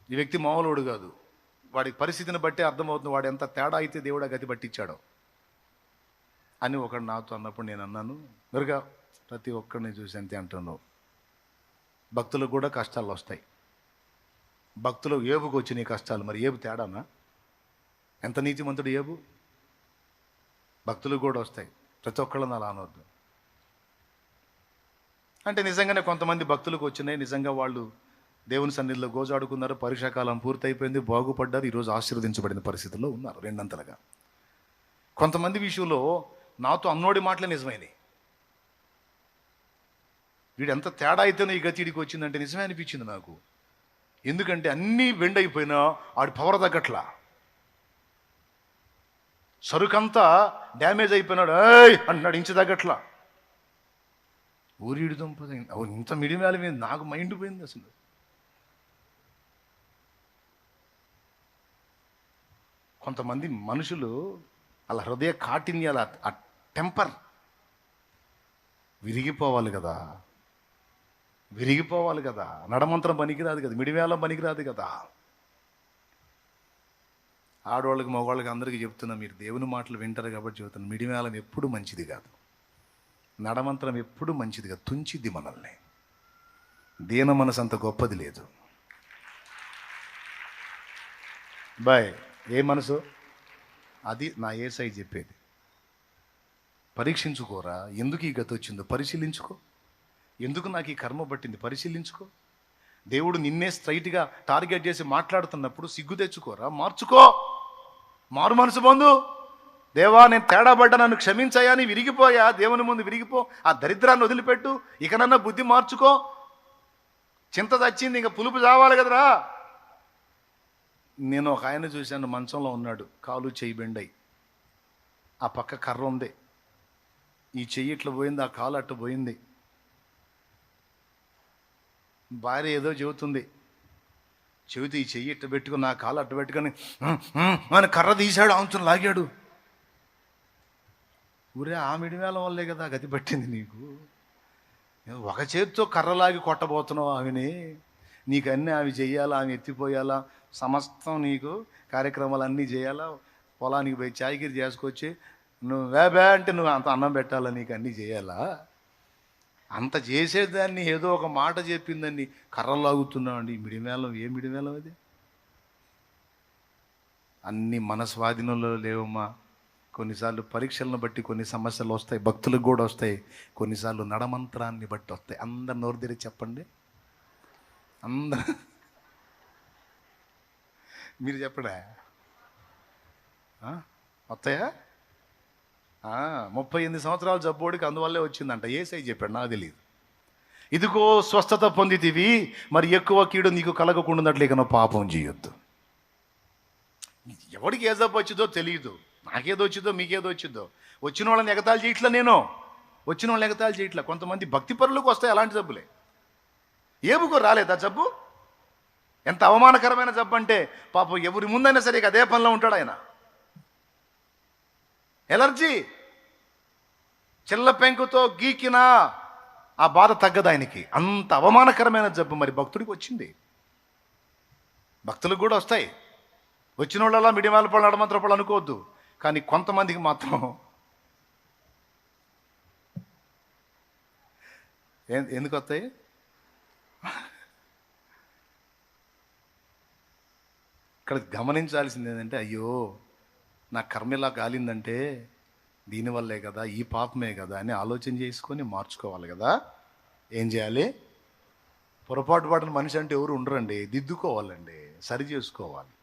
ఈ వ్యక్తి మామూలోడు కాదు. వాడి పరిస్థితిని బట్టి అర్థమవుతుంది వాడు ఎంత తేడా అయితే దేవుడు గతి పట్టించాడో అని ఒకడు నాతో అన్నప్పుడు నేను అన్నాను, మెరుగా ప్రతి ఒక్కరిని చూసి అంతే అంటున్నావు. భక్తులకు కూడా కష్టాలు వస్తాయి. భక్తులు ఏబుకు వచ్చినాయి కష్టాలు, మరి ఏబు తేడానా? ఎంత నీతిమంతుడు ఏబు. భక్తులకు కూడా వస్తాయి, ప్రతి ఒక్కళ్ళని అలా అనవద్దు. అంటే నిజంగానే కొంతమంది భక్తులకు వచ్చినాయి, నిజంగా వాళ్ళు దేవుని సన్నిధిలో గోజాడుకున్నారు, పరీక్షాకాలం పూర్తయిపోయింది, బాగుపడ్డారు, ఈరోజు ఆశీర్వదించబడిన పరిస్థితుల్లో ఉన్నారు రెండంతలుగా. కొంతమంది విషయంలో నాతో అన్నోడి మాటలే నిజమైనవి. వీడు ఎంత తేడా అయితేనో ఈ గతిడికి వచ్చిందంటే నిజమే అనిపించింది నాకు. ఎందుకంటే అన్నీ బెండ్ అయిపోయినా ఆడి పవర్ తగ్గట్లా, సరుకంతా డ్యామేజ్ అయిపోయినాడు, ఏయ్ అన్నాడు, ఇంచు తగ్గట్లా. ఊరిడు దుంప ఇంత మిడిమేల మీద నాకు మైండ్ పోయింది అసలు. కొంతమంది మనుషులు అలా హృదయ కాఠిన్యాల ఆ టెంపర్ విరిగిపోవాలి కదా, విరిగిపోవాలి కదా. నడమంత్రం పనికిరాదు కదా, మిడివేళం పనికిరాదు కదా. ఆడవాళ్ళకి మగవాళ్ళకి అందరికీ చెప్తున్నా, మీరు దేవుని మాటలు వింటారు కాబట్టి చెబుతున్నాను, మిడివేళం ఎప్పుడు మంచిది కాదు, నడమంత్రం ఎప్పుడు మంచిది కాదు, తుంచిద్ది మనల్ని. దీన మనసు అంత గొప్పది లేదు. బాయ్ ఏ మనసు అది నా యేసయ్య చెప్పేది. పరీక్షించుకోరా, ఎందుకు ఈ గతి వచ్చిందో పరిశీలించుకో, ఎందుకు నాకు ఈ కర్మ పట్టింది పరిశీలించుకో. దేవుడు నిన్నే స్ట్రైట్గా టార్గెట్ చేసి మాట్లాడుతున్నప్పుడు సిగ్గు తెచ్చుకోరా, మార్చుకో, మారు మనసు పొందు. దేవా నేను తేడా పడ్డా, నన్ను క్షమించాయా, నీ విరిగిపోయా, దేవుని ముందు విరిగిపో, ఆ దరిద్రాన్ని వదిలిపెట్టు, ఇకనన్నా బుద్ధి మార్చుకో. చింత చచ్చింది, ఇంకా పులుపు చావాలి కదరా. నేను ఒక ఆయన చూశాను, మంచంలో ఉన్నాడు, కాలు చెయ్యి బెండై, ఆ పక్క కర్ర ఉంది, ఈ చెయ్యి ఇట్లా పోయింది, ఆ కాలు అట్టు పోయింది. భార్య ఏదో చెబుతుంది, చెబితే ఈ చెయ్యి ఇట్టు పెట్టుకుని నా కాలు అట్టు పెట్టుకొని అని కర్ర తీశాడు, ఆంచుని లాగాడు. ఊరే ఆ మిడివేళం వల్లే కదా గతి పట్టింది నీకు. ఒక చేతితో కర్రలాగి కొట్టబోతున్నావు ఆమెని, నీకు అన్నీ అవి చెయ్యాలా, ఆమె ఎత్తిపోయాలా, సమస్తం నీకు కార్యక్రమాలు అన్నీ చేయాలా, పొలానికి పోయి చాయగిరి చేసుకొచ్చి నువ్వు వేబే అంటే నువ్వు అంత అన్నం పెట్టాలా, నీకు అన్నీ చేయాలా. అంత చేసేదాన్ని ఏదో ఒక మాట చెప్పిందని కర్రలాగుతున్నావు అండి. మిడిమేళం ఏ మిడిమేళం అది? అన్నీ మన స్వాధీనంలో లేవమ్మా. కొన్నిసార్లు పరీక్షలను బట్టి కొన్ని సమస్యలు వస్తాయి, భక్తులకు కూడా వస్తాయి, కొన్నిసార్లు నడమంత్రాన్ని బట్టి వస్తాయి. అందరు నోరు తెరిచి చెప్పండి, అందరు మీరు చెప్పడా వస్తాయా? 38 సంవత్సరాల జబ్బోడికి అందువల్లే వచ్చిందంట, యేసయ్య చెప్పాడు, నాకు తెలియదు. ఇదిగో స్వస్థత పొందితివి, మరి ఎక్కువ కీడు నీకు కలగకుండాన్నట్లు ఇక నువ్వు పాపం చేయొద్దు. ఎవడికి ఏ జబ్బు వచ్చిందో తెలియదు, నాకేదో వచ్చిందో మీకేదో వచ్చిందో. వచ్చిన వాళ్ళని ఎగతాళి చేయట్లా, నేను వచ్చిన వాళ్ళని ఎగతాళి చేయట్లా. కొంతమంది భక్తి పరులకు వస్తాయి అలాంటి జబ్బులే. ఏబుకో రాలేదా జబ్బు? ఎంత అవమానకరమైన జబ్బు అంటే పాపం ఎవరి ముందైనా సరే ఇక అదే పనిలో ఉంటాడు ఆయన. ఎలర్జీ, చిల్ల పెంకుతో గీకినా ఆ బాధ తగ్గదు ఆయనకి. అంత అవమానకరమైన జబ్బు మరి భక్తుడికి వచ్చింది. భక్తులకు కూడా వస్తాయి. వచ్చిన వాళ్ళలా మిడిమాల పళ్ళు నడమంత్ర పళ్ళు అనుకోవద్దు. కానీ కొంతమందికి మాత్రం ఎందుకు వస్తాయి? ఇక్కడ గమనించాల్సింది ఏంటంటే, అయ్యో నా కర్మ ఇలా కాలిందంటే దీనివల్లే కదా, ఈ పాపమే కదా అని ఆలోచన చేసుకొని మార్చుకోవాలి కదా. ఏం చేయాలి? పొరపాటు పడిన మనిషి అంటే ఎవరు ఉండరండి, దిద్దుకోవాలండి, సరి చేసుకోవాలి.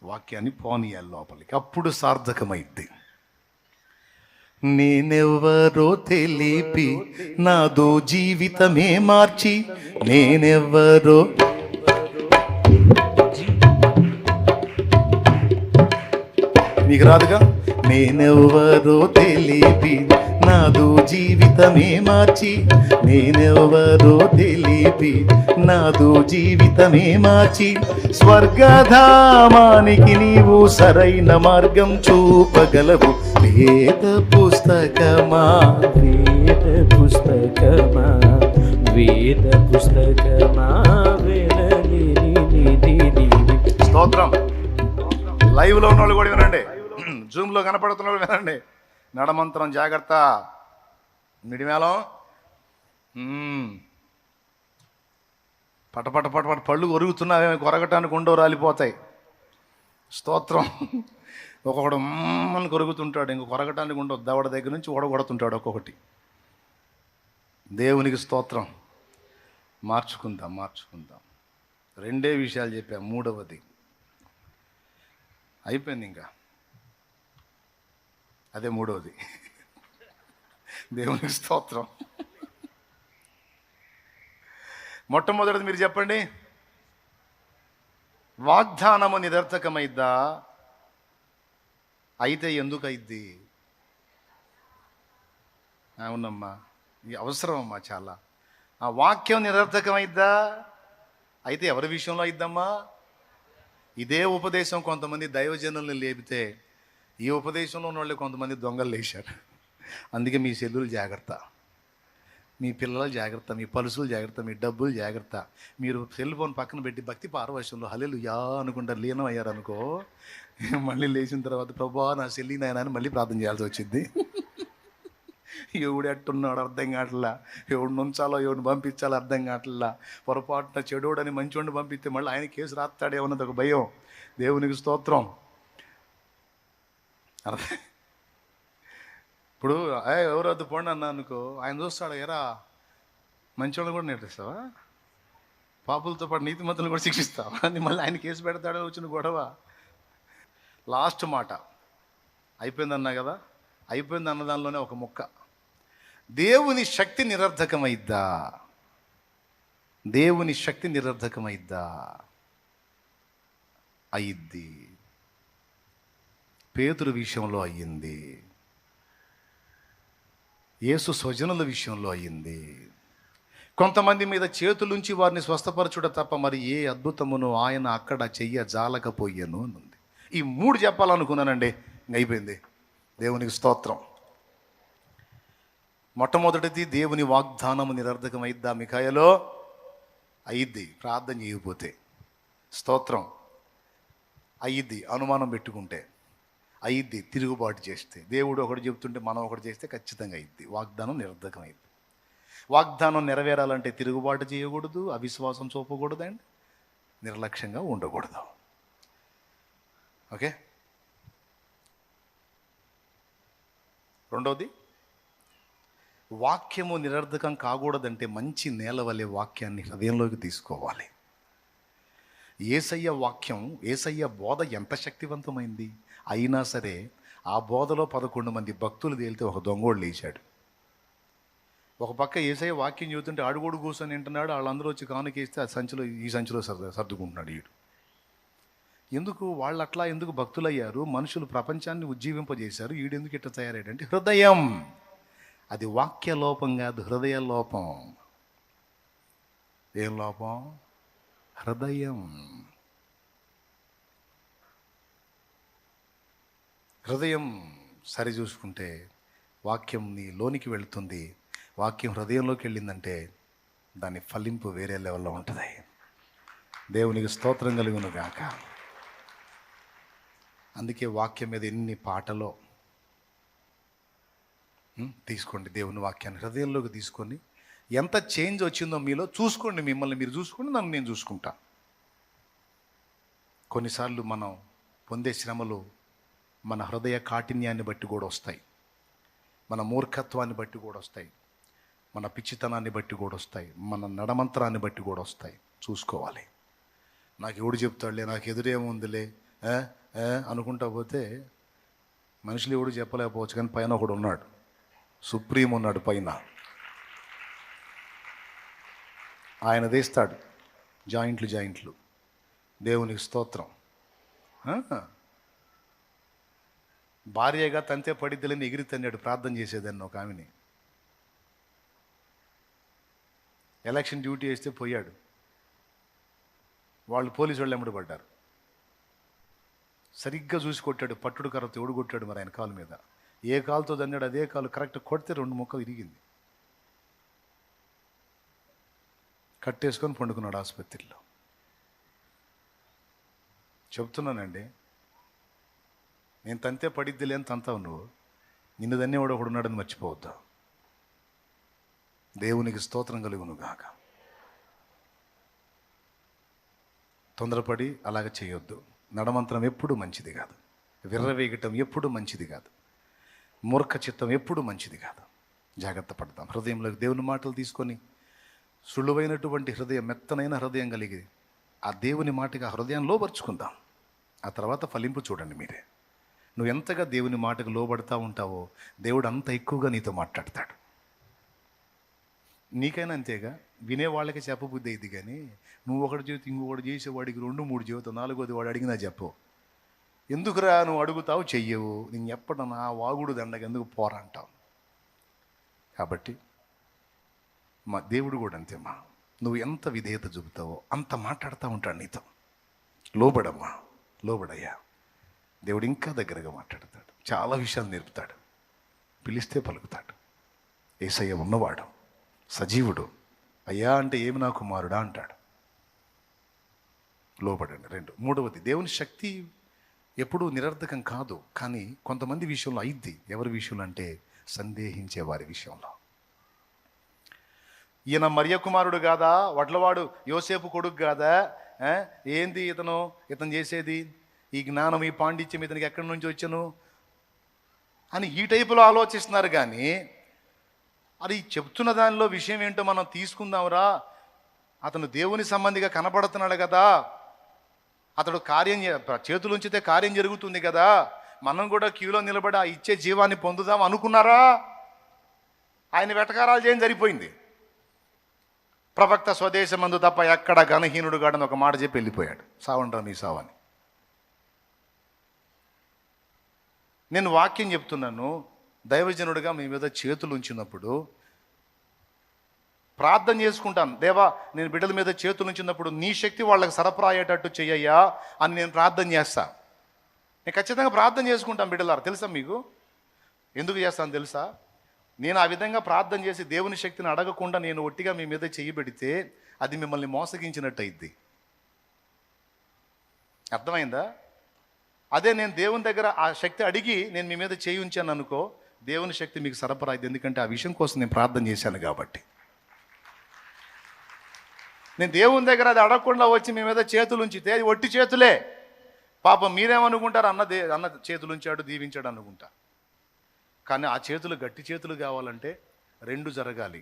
వాక్యాన్ని పోనీయాలి లోపలికి, అప్పుడు సార్థకమైద్ది. నేనెవ్వరో తెలిపి నాదో జీవితమే మార్చి, నేనెవ్వరో మీకు రాదుగా. నేనెవ్వరో తెలిపి నాదో జీవితమే మార్చి, నేనెవ్వరో తెలిపి నాదో జీవితమే మార్చి, స్వర్గధామానికి నీవు సరైన మార్గం చూపగలవు. వేద పుస్తకమా, వేద పుస్తకమా, వేద పుస్తకమా, స్తోత్రం. లైవ్లో ఉన్న వాళ్ళు కూడా వినండి, జూమ్లో కనపడుతున్న వాళ్ళు వినండి. నడమంత్రం జాగ్రత్త, మిడిమేళం పటపట పటపట పళ్ళు కొరుగుతున్నావేమో, కొరగటానికి ఉండవు, రాలిపోతాయి. స్తోత్రం. ఒక్కొక్కడు అని కొరుగుతుంటాడు, ఇంక కొరగటానికి ఉండవు, దవడ దగ్గర నుంచి ఓడగొడుతుంటాడు ఒక్కొక్కటి. దేవునికి స్తోత్రం. మార్చుకుందాం. రెండే విషయాలు చెప్పా, మూడవది అయిపోయింది, ఇంకా అదే మూడవది. దేవునికి స్తోత్రం. మొట్టమొదటిది మీరు చెప్పండి, వాగ్దానము నిరర్థకమైద్దా? అయితే ఎందుకు అయిద్ది? అవునమ్మా, ఇది అవసరం అమ్మా చాలా. ఆ వాక్యం నిరర్థకమైద్దా? అయితే ఎవరి విషయంలో అయిద్దమ్మా? ఇదే ఉపదేశం కొంతమంది దైవజనుల్ని లేపితే ఈ ఉపదేశంలో ఉన్న వాళ్ళు కొంతమంది దొంగలు లేచారు. అందుకే మీ సెల్లులు జాగ్రత్త, మీ పిల్లలు జాగ్రత్త, మీ పలుసులు జాగ్రత్త, మీ డబ్బులు జాగ్రత్త. మీరు సెల్ ఫోన్ పక్కన పెట్టి భక్తి పారవశ్యంలో హల్లెలూయా అనుకుంటా లీనం అయ్యారనుకో, మళ్ళీ లేచిన తర్వాత ప్రభువా నా సెల్లి నాయనా అని మళ్ళీ ప్రార్థన చేయాల్సి వచ్చింది. ఎవడు ఎట్టున్నాడు అర్థం కావట్లా, ఎవడు నుంచాలో ఎవడిని పంపించాలో అర్థం కావట్లా. పొరపాటున చెడోడని మంచోడిని పంపిస్తే మళ్ళీ ఆయన కేసు రాస్తాడేమన్నది ఒక భయం. దేవునికి స్తోత్రం. అర్థం. ఇప్పుడు ఎవరు వద్దు పోండి అన్నా అనుకో, ఆయన చూస్తాడు, ఎరా మంచోళ్ళని కూడా నేర్పిస్తావా, పాపులతో పాటు నీతిమంతులను కూడా శిక్షిస్తావా అని మళ్ళీ ఆయన కేసు పెడతాడో వచ్చిన గొడవ. లాస్ట్ మాట అయిపోయిందన్నా కదా, అయిపోయింది అన్న దానిలోనే ఒక ముక్క, దేవుని శక్తి నిరర్థకమైద్దా? దేవుని శక్తి నిరర్థకమైద్దా? అయ్యిద్ది. పేతురు విషయంలో అయ్యింది, యేసు స్వజనుల విషయంలో అయ్యింది. కొంతమంది మీద చేతులుంచి వారిని స్వస్థపరచుట తప్ప మరి ఏ అద్భుతమును ఆయన అక్కడ చెయ్య జాలకపోయాను అని ఉంది. ఈ మూడు చెప్పాలనుకున్నానండి, అయిపోయింది. దేవునికి స్తోత్రం. మొట్టమొదటిది, దేవుని వాగ్దానము నిరర్థకమైద్దా? మిఖాయలో అయ్యిద్ది ప్రార్థన చేయకపోతే. స్తోత్రం. అయ్యిద్ది అనుమానం పెట్టుకుంటే, అయ్యిద్ది తిరుగుబాటు చేస్తే. దేవుడు ఒకటి చెబుతుంటే మనం ఒకటి చేస్తే ఖచ్చితంగా అయ్యిద్ది. వాగ్దానం నిరర్థకమైద్ది. వాగ్దానం నెరవేరాలంటే తిరుగుబాటు చేయకూడదు, అవిశ్వాసం చూపకూడదు అండ్ నిర్లక్ష్యంగా ఉండకూడదు. ఓకే. రెండవది, వాక్యము నిరర్థకం కాకూడదంటే మంచి నేల వలె వాక్యాన్ని హృదయంలోకి తీసుకోవాలి. యేసయ్య వాక్యం, యేసయ్య బోధ ఎంత శక్తివంతమైంది అయినా సరే ఆ బోధలో 11 మంది భక్తులు తేలితే ఒక దొంగోడు లేచాడు. ఒక పక్క యేసయ్య వాక్యం చెబుతుంటే ఆడుగోడు కూర్చొని వింటున్నాడు, వాళ్ళందరూ వచ్చి కానుకేస్తే ఈ సంచిలో సర్దుకుంటున్నాడు ఈడు. ఎందుకు వాళ్ళు అట్లా ఎందుకు భక్తులయ్యారు? మనుషులు ప్రపంచాన్ని ఉజ్జీవింపజేశారు, ఈడెందుకు ఇట్లా తయారయ్యాడంటే హృదయం. అది వాక్య లోపం కాదు, హృదయ లోపం. ఏం లోపం? హృదయం. హృదయం సరి చూసుకుంటే వాక్యం నీ లోనికి వెళుతుంది. వాక్యం హృదయంలోకి వెళ్ళిందంటే దాని ఫలింపు వేరే లెవెల్లో ఉంటుంది. దేవునికి స్తోత్రం కలుగును గాక. అందుకే వాక్యం మీద ఎన్ని పాటలో తీసుకోండి. దేవుని వాక్యాన్ని హృదయంలోకి తీసుకొని ఎంత చేంజ్ వచ్చిందో మీలో చూసుకోండి. మిమ్మల్ని మీరు చూసుకోండి, నన్ను నేను చూసుకుంటా. కొన్నిసార్లు మనం పొందే శ్రమలు మన హృదయ కాఠిన్యాన్ని బట్టి కూడా వస్తాయి, మన మూర్ఖత్వాన్ని బట్టి కూడా వస్తాయి, మన పిచ్చితనాన్ని బట్టి కూడా వస్తాయి, మన నడమంతరాన్ని బట్టి కూడా వస్తాయి. చూసుకోవాలి. నాకు ఎవడు చెప్తాడులే, నాకు ఎదురేముందిలే అనుకుంటా పోతే మనుషులు ఎవడు చెప్పలేకపోవచ్చు, కానీ పైన ఒకడు ఉన్నాడు, సుప్రీం ఉన్నాడు పైన. ఆయన తీస్తాడు జాయింట్లు. దేవునికి స్తోత్రం. భార్యగా తంతే పడిద్దిలని ఎగిరి తన్నాడు ప్రార్థన చేసేదాన్ని ఒక ఆమెని. ఎలక్షన్ డ్యూటీ వేస్తే పోయాడు, వాళ్ళు పోలీసు వాళ్ళు ఎమ్మడి పడ్డారు. సరిగ్గా చూసి కొట్టాడు, పట్టుడు కర్రతో ఎవడు కొట్టాడు మరి ఆయన కాలు మీద. ఏ కాలుతో దన్నాడు అదే కాలు కరెక్ట్ కొడితే 2 ముక్కలు ఇరిగింది. కట్టేసుకొని పండుకున్నాడు ఆసుపత్రిలో. చెప్తున్నానండి, నేను తంతే పడిద్ది లేని తంతావు నువ్వు. నిన్ను దన్నేవాడు ఒకడు ఉన్నాడని మర్చిపోవద్దు. దేవునికి స్తోత్రం కలుగును గాక. తొందరపడి అలాగ చేయొద్దు. నడమంతరం ఎప్పుడు మంచిది కాదు, విర్రవేగటం ఎప్పుడు మంచిది కాదు, మూర్ఖ చిత్తం ఎప్పుడు మంచిది కాదు. జాగ్రత్త పడతాం. హృదయంలోకి దేవుని మాటలు తీసుకొని సులువైనటువంటి హృదయం, మెత్తనైన హృదయం కలిగి ఆ దేవుని మాటగా హృదయం లోపరుచుకుందాం. ఆ తర్వాత ఫలింపు చూడండి మీరే. నువ్వు ఎంతగా దేవుని మాటకు లోబడతా ఉంటావో దేవుడు అంత ఎక్కువగా నీతో మాట్లాడతాడు. నీకైనా అంతేగా, వినేవాళ్ళకి చెప్పబుద్ధి అయింది. కానీ నువ్వు ఒకటి చేతి ఇంకొకటి చేసేవాడికి 2, 3 చెబుతావు, 4వది వాడు అడిగినా చెప్పు. ఎందుకురా నువ్వు అడుగుతావు చెయ్యవు, నేను చెప్పడం నా వాగుడు దండగ ఎందుకు పోరంటావు. కాబట్టి మా దేవుడు కూడా అంతేమ్మా, నువ్వు ఎంత విధేయత చూపుతావో అంత మాట్లాడుతూ ఉంటాడు నీతో. లోబడమ్మా, లోబడయ్యా. దేవుడు ఇంకా దగ్గరగా మాట్లాడతాడు, చాలా విషయాలు నేర్పుతాడు, పిలిస్తే పలుకుతాడు. యేసయ్య ఉన్నవాడు, సజీవుడు. అయ్యా అంటే ఏమి నా కుమారుడా అంటాడు. లోబడండి. 2, 3వది దేవుని శక్తి ఎప్పుడూ నిరర్ధకం కాదు, కానీ కొంతమంది విషయంలో అయిద్ది. ఎవరి విషయంలో అంటే సందేహించే వారి విషయంలో. ఈయన మరియ కుమారుడు కాదా, వడ్లవాడు యోసేపు కొడుకు కాదా, ఏంది ఇతను చేసేది, ఈ జ్ఞానం ఈ పాండిత్యం ఇతనికి ఎక్కడి నుంచి వచ్చాను అని ఈ టైపులో ఆలోచిస్తున్నారు. కానీ అది చెప్తున్న దానిలో విషయం ఏంటో మనం తీసుకుందాంరా. అతను దేవుని సంబంధిగా కనపడుతున్నాడు కదా, అతడు కార్యం చేతులుంచితే కార్యం జరుగుతుంది కదా, మనం కూడా క్యూలో నిలబడి ఆ ఇచ్చే జీవాన్ని పొందుదాం అనుకున్నారా? ఆయన వెటకారాలు చేయడం సరిపోయింది. ప్రవక్త స్వదేశమందు తప్ప ఎక్కడ ఘనహీనుడు గాడని ఒక మాట చెప్పి వెళ్ళిపోయాడు. సావంటాం నీ సావని. నేను వాక్యం చెప్తున్నాను. దైవజనుడిగా మీ మీద చేతులు ఉంచినప్పుడు ప్రార్థన చేసుకుంటాను. దేవా, నేను బిడ్డల మీద చేతులు ఉంచినప్పుడు నీ శక్తి వాళ్ళకి సరఫరా అయ్యేటట్టు చెయ్యయ్యా అని నేను ప్రార్థన చేస్తా. నేను ఖచ్చితంగా ప్రార్థన చేసుకుంటాను బిడ్డలారా. తెలుసా మీకు ఎందుకు చేస్తాను తెలుసా? నేను ఆ విధంగా ప్రార్థన చేసి దేవుని శక్తిని అడగకుండా నేను ఒట్టిగా మీ మీద చెయ్యి పెడితే అది మిమ్మల్ని మోసగించినట్టు అయింది. అర్థమైందా? అదే నేను దేవుని దగ్గర ఆ శక్తి అడిగి నేను మీ మీద చేయి ఉంచాను అనుకో, దేవుని శక్తి మీకు సరఫరా అయింది. ఎందుకంటే ఆ విషయం కోసం నేను ప్రార్థన చేశాను కాబట్టి. నేను దేవుని దగ్గర అది అడగకుండా వచ్చి మీ మీద చేతులు ఉంచితే అది ఒట్టి చేతులే. పాపం మీరేమనుకుంటారు, అన్న చేతులు ఉంచాడు దీవించాడు అనుకుంటా. కానీ ఆ చేతులు గట్టి చేతులు కావాలంటే 2 జరగాలి.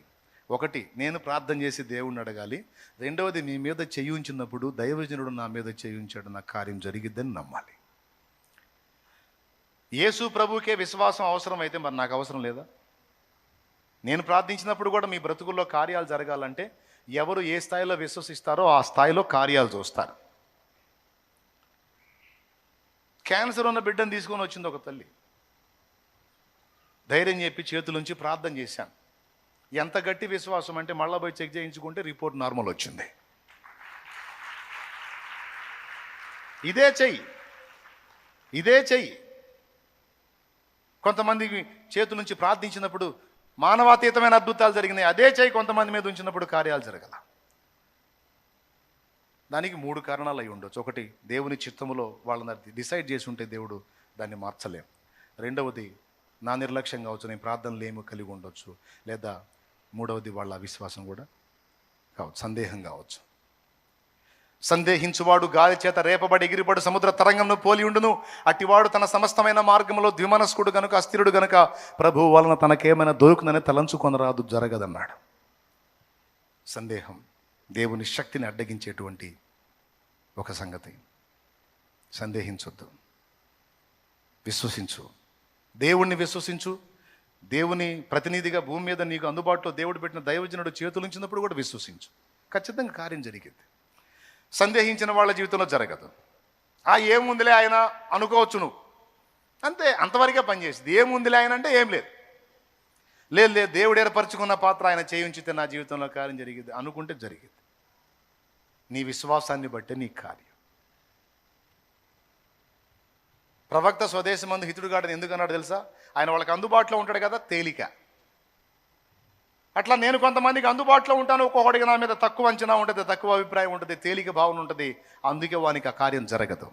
1, నేను ప్రార్థన చేసి దేవుణ్ణి అడగాలి. 2వది మీ మీద చెయ్యి ఉంచినప్పుడు దైవజనుడు నా మీద చెయ్యి ఉంచాడు, నా కార్యం జరిగిద్దని నమ్మాలి. యేసు ప్రభుకే విశ్వాసం అవసరం అయితే మరి నాకు అవసరం లేదా? నేను ప్రార్థించినప్పుడు కూడా మీ బ్రతుకుల్లో కార్యాలు జరగాలంటే ఎవరు ఏ స్థాయిలో విశ్వసిస్తారో ఆ స్థాయిలో కార్యాలు చూస్తారు. క్యాన్సర్ ఉన్న బిడ్డను తీసుకొని వచ్చింది ఒక తల్లి. ధైర్యం చెప్పి చేతులుంచి ప్రార్థన చేశాను. ఎంత గట్టి విశ్వాసం అంటే మళ్ళా పోయి చెక్ చేయించుకుంటే రిపోర్ట్ నార్మల్ వచ్చింది. ఇదే చెయ్యి. కొంతమంది చేతుల నుంచి ప్రార్థించినప్పుడు మానవాతీతమైన అద్భుతాలు జరిగినాయి. అదే చెయ్యి కొంతమంది మీద ఉంచినప్పుడు కార్యాలు జరగల. దానికి 3 కారణాలు అయి ఉండొచ్చు. ఒకటి, దేవుని చిత్తములో వాళ్ళని డిసైడ్ చేసి ఉంటే దేవుడు దాన్ని మార్చలేం. రెండవది, నా నిర్లక్ష్యం కావచ్చు, నేను ప్రార్థనలు ఏమో కలిగి ఉండొచ్చు. లేదా మూడవది, వాళ్ళ అవిశ్వాసం కూడా కావచ్చు, సందేహం కావచ్చు. సందేహించువాడు గాలి చేత రేపబడి ఎగిరిపడు సముద్ర తరంగంను పోలి ఉండును. అట్టివాడు తన సమస్తమైన మార్గంలో ద్విమనస్కుడు గనుక, అస్థిరుడు గనుక ప్రభువు వలన తనకేమైనా దొరుకునని తలంచుకొనరాదు, జరగదన్నాడు. సందేహం దేవుని శక్తిని అడ్డగించేటువంటి ఒక సంగతి. సందేహించొద్దు, విశ్వసించు. దేవుణ్ణి విశ్వసించు. దేవుని ప్రతినిధిగా భూమి మీద నీకు అందుబాటులో దేవుడు పెట్టిన దైవజనుడు చేతులుంచినప్పుడు కూడా విశ్వసించు. ఖచ్చితంగా కార్యం జరిగింది. సందేహించిన వాళ్ళ జీవితంలో జరగదు. ఏముందిలే ఆయన అనుకోవచ్చు నువ్వు, అంతే, అంతవరకే పనిచేసింది. ఏముందిలే ఆయన అంటే ఏం లేదు. దేవుడు ఏర్పరచుకున్న పాత్ర ఆయన చేయించితే నా జీవితంలో కార్యం జరిగింది అనుకుంటే జరిగింది. నీ విశ్వాసాన్ని బట్టే నీ కార్యం. ప్రవక్త స్వదేశమందు హితుడుగాడని ఎందుకన్నాడు తెలుసా? ఆయన వాళ్ళకి అందుబాటులో ఉంటాడు కదా, తేలిక. అట్లా నేను కొంతమందికి అందుబాటులో ఉంటాను. ఒక్కొక్కడికి నా మీద తక్కువ అంచనా ఉంటుంది, తక్కువ అభిప్రాయం ఉంటుంది, తేలిక భావన ఉంటుంది. అందుకే వానికి ఆ కార్యం జరగదు.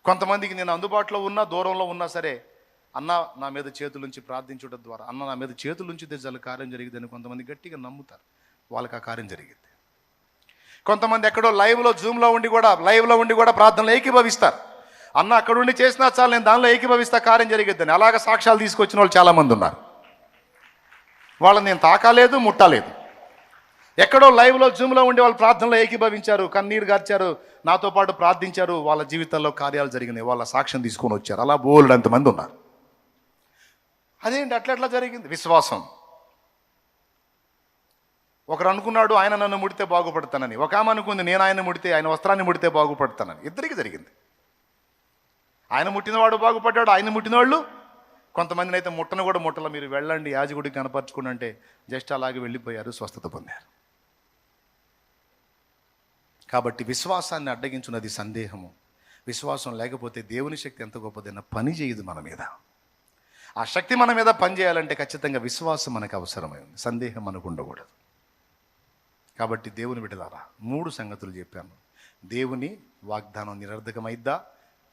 కొంతమందికి నేను అందుబాటులో ఉన్నా, దూరంలో ఉన్నా సరే, అన్న నా మీద చేతులుంచి ప్రార్థించడం ద్వారా, అన్న నా మీద చేతులుంచి తెచ్చాలి కార్యం జరిగిందని కొంతమంది గట్టిగా నమ్ముతారు. వాళ్ళకి ఆ కార్యం జరిగింది. కొంతమంది ఎక్కడో జూమ్లో ఉండి కూడా ప్రార్థనలు ఏకీభవిస్తారు. అన్న అక్కడుండి చేసినా చాలు, నేను దానిలో ఏకీభవిస్తా, కార్యం జరిగిద్దని. అలాగ సాక్ష్యాలు తీసుకొచ్చిన వాళ్ళు చాలామంది ఉన్నారు. వాళ్ళని నేను తాకాలేదు, ముట్టలేదు. ఎక్కడో జూమ్లో ఉండి వాళ్ళు ప్రార్థనలో ఏకీభవించారు, కన్నీరు గార్చారు, నాతో పాటు ప్రార్థించారు, వాళ్ళ జీవితంలో కార్యాలు జరిగినాయి, వాళ్ళ సాక్ష్యం తీసుకొని వచ్చారు. అలా బోల్డ్ అంతమంది ఉన్నారు. అదేంటి అట్లా జరిగింది? విశ్వాసం. ఒకరు అనుకున్నాడు ఆయన నన్ను ముడితే బాగుపడతానని, ఒక ఆమె అనుకుంది నేను ఆయన ముడితే, ఆయన వస్త్రాన్ని ముడితే బాగుపడతానని. ఇద్దరికి జరిగింది. ఆయన ముట్టినవాడు బాగుపడ్డాడు, ఆయన ముట్టినవాళ్ళు కొంతమందిని అయితే ముట్టను కూడా ముట్టల. మీరు వెళ్ళండి యాజకుడికి కనపరచుకుని అంటే జస్ట్ అలాగే వెళ్ళిపోయారు, స్వస్థత పొందారు. కాబట్టి విశ్వాసాన్ని అడ్డగించున్నది సందేహము. విశ్వాసం లేకపోతే దేవుని శక్తి ఎంత గొప్పదైనా పని చేయదు మన మీద. ఆ శక్తి మన మీద పని చేయాలంటే ఖచ్చితంగా విశ్వాసం మనకు అవసరమైంది, సందేహం మనకు ఉండకూడదు. కాబట్టి దేవుని బిడ్డలారా, 3 సంగతులు చెప్పాను. దేవుని వాగ్దానం నిరర్ధకమైద్దా?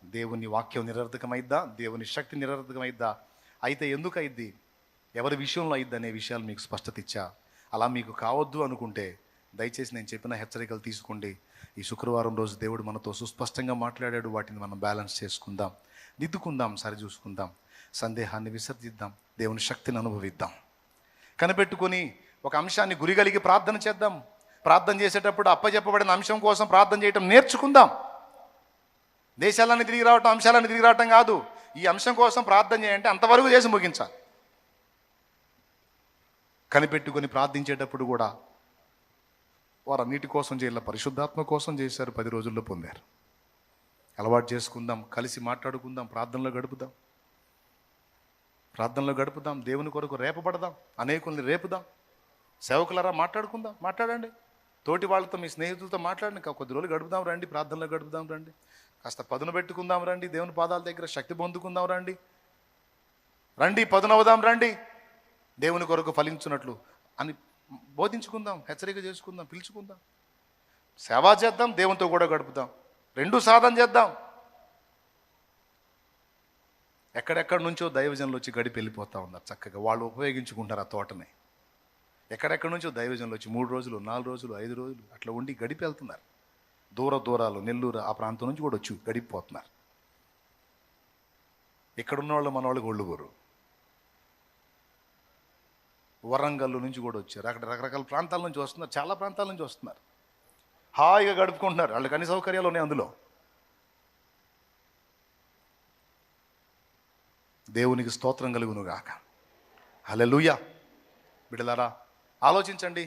దేవుని వాక్యం నిరర్ధకమైద్దా? దేవుని శక్తి నిరర్ధకమైద్దా? అయితే ఎందుకు అయింది, ఎవరి విషయంలో అయింది అనే విషయాలు మీకు స్పష్టత ఇచ్చా. అలా మీకు కావద్దు అనుకుంటే దయచేసి నేను చెప్పిన హెచ్చరికలు తీసుకోండి. ఈ శుక్రవారం రోజు దేవుడు మనతో సుస్పష్టంగా మాట్లాడాడు. వాటిని మనం బ్యాలెన్స్ చేసుకుందాం, దిద్దుకుందాం, సరిచూసుకుందాం, సందేహాన్ని విసర్జిద్దాం, దేవుని శక్తిని అనుభవిద్దాం. కనిపెట్టుకొని ఒక అంశాన్ని గురిగలిగి ప్రార్థన చేద్దాం. ప్రార్థన చేసేటప్పుడు అప్పచెప్పబడిన అంశం కోసం ప్రార్థన చేయటం నేర్చుకుందాం. దేశాలన్నీ తిరిగి రావటం, అంశాలన్నీ తిరిగి రావటం కాదు. ఈ అంశం కోసం ప్రార్థన చేయంటే అంతవరకు చేసి ముగించాలి. కనిపెట్టుకొని ప్రార్థించేటప్పుడు కూడా వారు అన్నిటి కోసం చేయాల, పరిశుద్ధాత్మ కోసం చేశారు, 10 రోజుల్లో పొందారు. అలవాటు చేసుకుందాం, కలిసి మాట్లాడుకుందాం, ప్రార్థనలో గడుపుదాం, దేవుని కొరకు రేపబడదాం, అనేకుల్ని రేపుదాం. సేవకులారా మాట్లాడండి, తోటి వాళ్ళతో, మీ స్నేహితులతో మాట్లాడండి. కొద్ది రోజులు గడుపుదాం రండి, ప్రార్థనలో గడుపుదాం రండి, కాస్త పదును పెట్టుకుందాం రండి, దేవుని పాదాల దగ్గర శక్తి పొందుకుందాం రండి, పదునవుదాం రండి, దేవుని కొరకు ఫలించున్నట్లు అని బోధించుకుందాం, హెచ్చరిక చేసుకుందాం, పిలుచుకుందాం, సేవ చేద్దాం, దేవునితో కూడా గడుపుదాం, 2 సాధన చేద్దాం. ఎక్కడెక్కడి నుంచో దైవజనులు వచ్చి గడిపి వెళ్ళిపోతూ ఉన్నారు. చక్కగా వాళ్ళు ఉపయోగించుకుంటారు ఆ తోటని. ఎక్కడెక్కడి నుంచో దైవజనులు వచ్చి 3 రోజులు, 4 రోజులు, 5 రోజులు అట్లా ఉండి గడిపి వెళ్తున్నారు. దూరాలు, నెల్లూరు ఆ ప్రాంతం నుంచి కూడా వచ్చి గడిపిపోతున్నారు. ఇక్కడున్న వాళ్ళు మన వాళ్ళకి ఒళ్ళుగోరు, వరంగల్ నుంచి కూడా వచ్చారు. అక్కడ రకరకాల ప్రాంతాల నుంచి వస్తున్నారు, చాలా ప్రాంతాల నుంచి వస్తున్నారు. హాయిగా గడుపుకుంటున్నారు. వాళ్ళకి అన్ని సౌకర్యాలు ఉన్నాయి అందులో. దేవునికి స్తోత్రం కలుగును గాక. హల్లెలూయా. బిడ్డలారా, ఆలోచించండి.